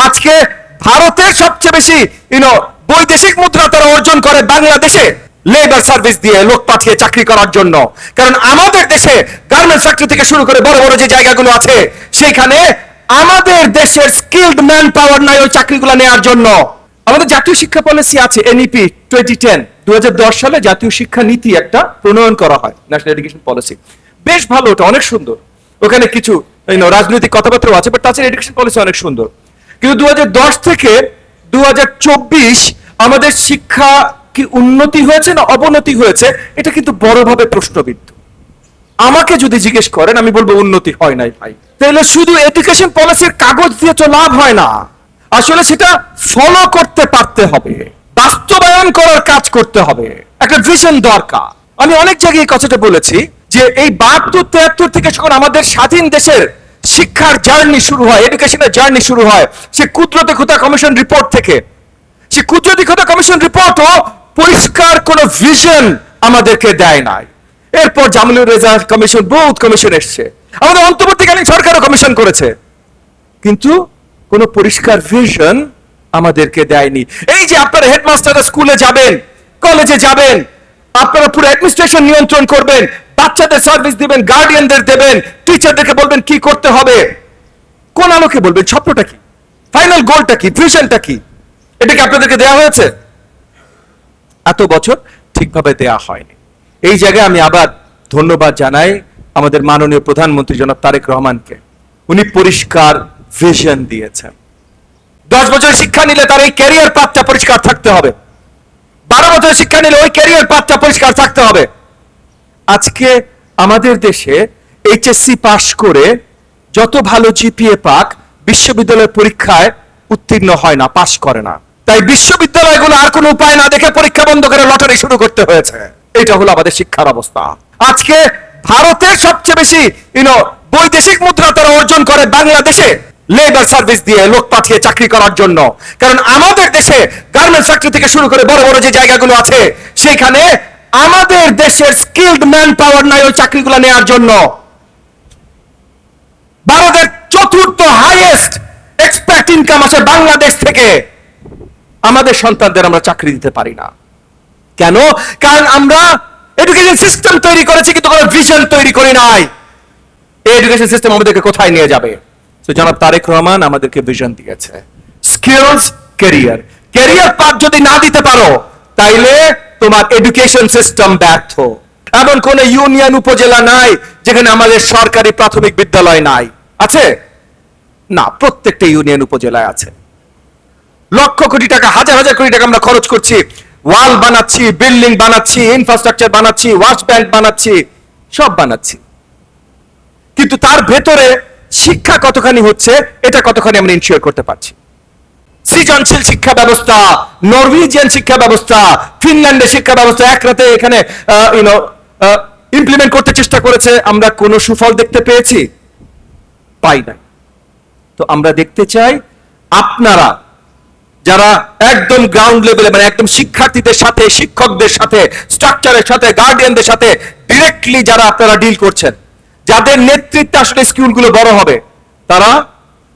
আজকে ভারতের সবচেয়ে বেশি বৈদেশিক মুদ্রা তারা অর্জন করে বাংলাদেশে লেবার সার্ভিস দিয়ে, লোক পাঠিয়ে চাকরি করার জন্য। কারণ আমাদের দেশে গার্মেন্টস ফ্যাক্টরি থেকে শুরু করে বড় বড় যে জায়গাগুলো আছে সেখানে আমাদের দেশের স্কিলড ম্যান পাওয়ার নাই ওই চাকরিগুলো নেওয়ার জন্য। আমাদের জাতীয় শিক্ষা পলিসি আছে এনইপি 2010, 2010 সালে জাতীয় শিক্ষা নীতি একটা প্রণয়ন করা হয়, ন্যাশনাল এডুকেশন পলিসি। বেশ ভালো, ওটা অনেক সুন্দর। ওখানে কিছু রাজনৈতিক কথাবার্তাও আছে, বাট তাছাড়া এডুকেশন পলিসি অনেক সুন্দর। কিন্তু 2010 থেকে 2024 আমাদের শিক্ষা কি উন্নতি হয়েছে না অবনতি হয়েছে, এটা কিন্তু বড়ভাবে প্রশ্নবিদ্ধ। আমাকে যদি জিজ্ঞেস করেন আমি বলবো উন্নতি হয় নাই ভাই। তাহলে শুধু এডুকেশন পলিসির কাগজ দিয়ে তো লাভ হয় না, আসলে সেটা ফলো করতে পারতে হবে, বাস্তবায়ন করার কাজ করতে হবে, একটা ভিশন দরকার। আমি অনেক জায়গায় এই কথাটা বলেছি যে এই 72-73 থেকে যখন আমাদের স্বাধীন দেশের শিক্ষার জার্নি শুরু হয়, এডুকেশনের জার্নি শুরু হয়, সে কুদরতে খোদা কমিশন রিপোর্ট থেকে, সে কুদরতি খোদা কমিশন রিপোর্টও পরিষ্কার কোনো ভিশন আমাদেরকে দেয় নাই। এরপর জামিলুর রেজা কমিশন, বহুত কমিশন এসছে, আমাদের অন্তর্বর্তীকালীন সরকারও কমিশন করেছে, কিন্তু কোনো পরিষ্কার ভিশন আমাদেরকে দেয়নি। এই যে আপনারা হেডমাস্টাররা স্কুলে যাবেন, কলেজে যাবেন, আপনারা পুরো অ্যাডমিনিস্ট্রেশন নিয়ন্ত্রণ করবেন, বাচ্চাদের সার্ভিস দিবেন, গার্ডিয়ানদের দেবেন, টিচারদেরকে বলবেন কি করতে হবে, কোন আলোকে বলবেন? স্বপ্নটা কি, ফাইনাল গোলটা কি, ভিশনটা কি? এটা কি আপনাদেরকে দেওয়া হয়েছে? এত বছর ঠিকভাবে দেওয়া হয়নি। এই জায়গায় আমি আবার ধন্যবাদ জানাই আমাদের মাননীয় প্রধানমন্ত্রী জনাব তারেক রহমানকে। উনি পরিষ্কার ভিশন দিয়েছেন। 10 বছর শিক্ষা নিলে তার এই ক্যারিয়ার পাথটা পরিষ্কার থাকতে হবে, 12 বছর শিক্ষা নিলে ওই ক্যারিয়ার পাথটা পরিষ্কার থাকতে হবে। আজকে আমাদের দেশে এইচএসসি পাস করে যত ভালো জিপিএ পাক, বিশ্ববিদ্যালয়ের পরীক্ষায় উত্তীর্ণ হয় না, পাস করে না। তাই বিশ্ববিদ্যালয়গুলো আর কোনো উপায় না দেখে পরীক্ষা বন্ধ করে লটারি শুরু করতে হয়েছে। এটা হলো আমাদের শিক্ষার অবস্থা। আজকে ভারতের সবচেয়ে বেশি বৈদেশিক মুদ্রা তারা অর্জন করে বাংলাদেশে লেবার সার্ভিস দিয়ে, লোক পাঠিয়ে চাকরি করার জন্য। কারণ আমাদের দেশে গার্মেন্টস ফ্যাক্টরি থেকে শুরু করে বড় বড় যে জায়গাগুলো আছে সেখানে আমাদের দেশের স্কিলড ম্যান পাওয়ার নাই ওই চাকরিগুলো নেওয়ার জন্য। ভারতের চতুর্থ হাইয়েস্ট এক্সপেক্ট ইনকাম আসে বাংলাদেশ থেকে। আমাদের সন্তানদের আমরা চাকরি দিতে পারি না কেন? কারণ আমরা এডুকেশন সিস্টেম তৈরি করেছি কিন্তু কোনো ভিশন তৈরি করি নাই। এই এডুকেশন সিস্টেম আমাদেরকে কোথায় নিয়ে যাবে? তো জনাব তারেক রহমান আমাদেরকে ভিশন দিয়েছে, স্কিলস ক্যারিয়ার। ক্যারিয়ার পাথ যদি না দিতে পারো তাইলে তোমার এডুকেশন সিস্টেম ব্যর্থ। এমন কোন ইউনিয়ন উপজেলা নাই যেখানে আমাদের সরকারি প্রাথমিক বিদ্যালয় নাই, আছে না? প্রত্যেকটা ইউনিয়ন উপজেলায় আছে। লক্ষ কোটি টাকা, হাজার হাজার কোটি টাকা আমরা খরচ করছি, ওয়াল বানাচ্ছি, বিল্ডিং বানাচ্ছি, ইনফ্রাস্ট্রাকচার বানাচ্ছি, ওয়াশ ব্যাংক বানাচ্ছি, সব বানাচ্ছি, কিন্তু তার ভেতরে শিক্ষা কতখানি হচ্ছে এটা কতখানি আমরা ইনশিওর করতে পারছি? সৃজনশীল শিক্ষা ব্যবস্থা, নরওয়েজিয়ান শিক্ষা ব্যবস্থা, ফিনল্যান্ডের শিক্ষা ব্যবস্থা এক রাতে এখানে ইমপ্লিমেন্ট করতে চেষ্টা করেছে, আমরা কোনো সুফল দেখতে পেয়েছি? পাই নাই। তো আমরা দেখতে চাই আপনারা যারা একদম গ্রাউন্ড লেভেলে, মানে একদম শিক্ষার্থীদের সাথে, শিক্ষকদের সাথে, স্ট্রাকচারের সাথে, গার্ডিয়ানদের সাথে ডিরেক্টলি যারা আপনারা ডিল করছেন, যাদের নেতৃত্বে আসলে স্কুলগুলো বড় হবে, তারা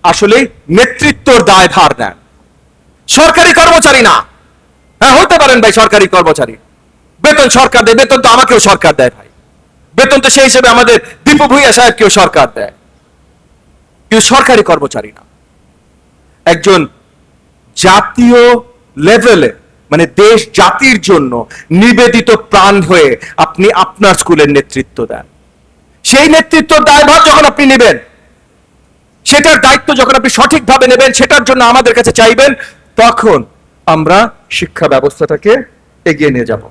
আসলে নেতৃত্বর দায়ভার নেন। সরকারি কর্মচারী না। হ্যাঁ, হতে পারেন ভাই সরকারি কর্মচারী, বেতন সরকার দেয়, বেতন তো আমাকেও সরকার দেয় ভাই, বেতন তো সেই হিসেবে আমাদের দীপু ভূঁইয়া সাহেবকেও সরকার দেয়, কিন্তু সরকারি কর্মচারী না। একজন জাতীয় লেভেলে, মানে দেশ জাতির জন্য নিবেদিত প্রাণ হয়ে আপনি আপনার স্কুলের নেতৃত্ব দেন। সেই নেতৃত্ব দায়ভার যখন আপনি নেবেন, সেটার দায়িত্ব যখন আপনি সঠিকভাবে নেবেন, সেটার জন্য আমাদের কাছে চাইবেন, তখন আমরা শিক্ষা ব্যবস্থাটাকে এগিয়ে নিয়ে যাব।